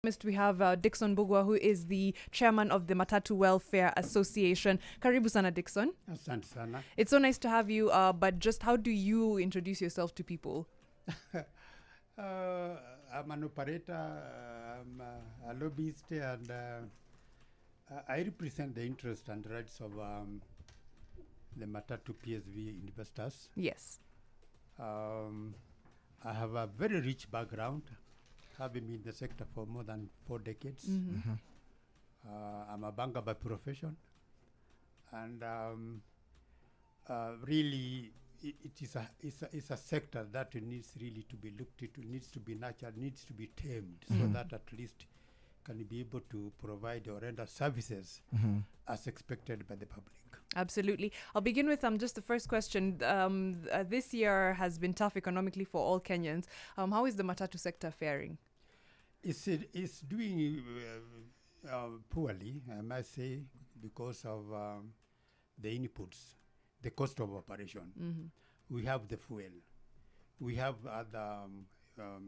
We have Dickson Bugwa, who is the chairman of the Matatu Welfare Association. Karibu sana, Dickson. Asante sana. It's so nice to have you, but just how do you introduce yourself to people? I'm an operator, I'm a lobbyist, and I represent the interest and rights of the Matatu PSV investors. Yes. I have a very rich background, having been in the sector for more than 4 decades. I'm a banker by profession, and really it's a sector that needs really to be looked into, needs to be nurtured, needs to be tamed, so that at least can be able to provide or render services as expected by the public. Absolutely. I'll begin with just the first question. This year has been tough economically for all Kenyans. How is the Matatu sector faring? It's doing poorly, I must say, because of the inputs, the cost of operation. We have the fuel. We have other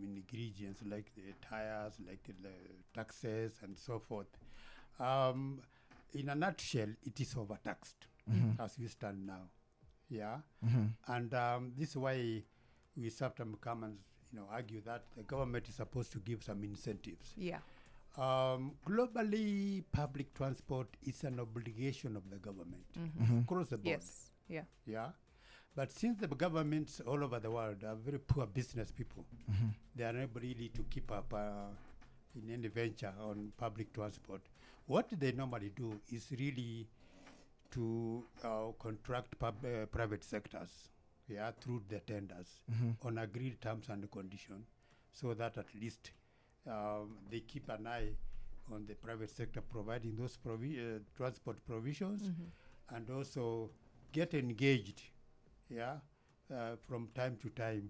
ingredients like the tires, like the taxes, and so forth. In a nutshell, it is overtaxed as we stand now. Yeah, and this is why we sometimes come and argue that the government is supposed to give some incentives. Yeah. Globally, public transport is an obligation of the government across the board. Yes. Yeah. Yeah. But since the governments all over the world are very poor business people, they are not really to keep up in any venture on public transport. What they normally do is really to contract private sectors, through the tenders on agreed terms and conditions, so that at least they keep an eye on the private sector providing those transport provisions, and also get engaged from time to time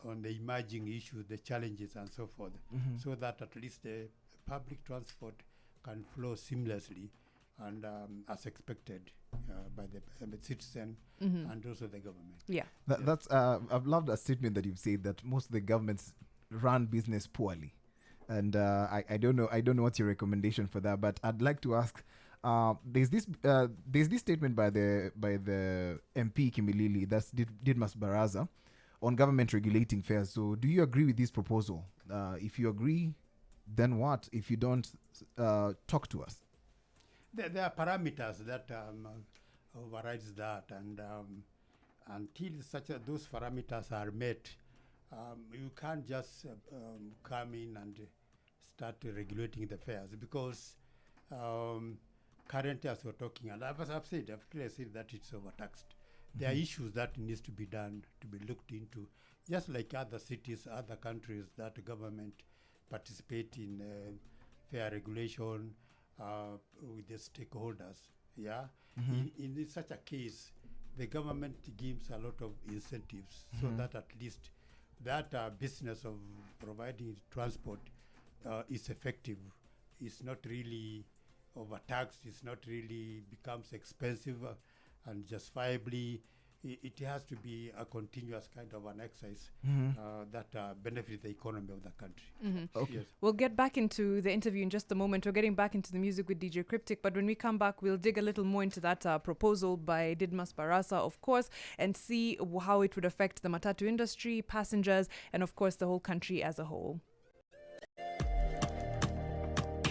on the emerging issues, the challenges, and so forth, so that at least the public transport can flow seamlessly and as expected by the citizen and also the government. Yeah. That's I've loved a statement that you've said that most of the governments run business poorly, and I don't know what's your recommendation for that, but I'd like to ask. There's this statement by the MP Kimilili, that's Didmas Baraza, on government regulating fares. So do you agree with this proposal? If you agree, then what? If you don't, talk to us. There are parameters that overrides that, and until those parameters are met, you can't just come in and start regulating the fares, because currently, as we're talking, and as I've said, I've clearly said that it's overtaxed. There are issues that needs to be done, to be looked into, just like other cities, other countries that government participate in fair regulation with the stakeholders. Yeah, in such a case, the government gives a lot of incentives so that at least that business of providing transport is effective. It's not really overtaxed, it's not really becomes expensive and justifiably. It has to be a continuous kind of an exercise that benefits the economy of the country. Okay. Yes. We'll get back into the interview in just a moment. We're getting back into the music with DJ Cryptic, but when we come back, we'll dig a little more into that proposal by Didmas Barasa, of course, and see how it would affect the Matatu industry, passengers, and of course the whole country as a whole.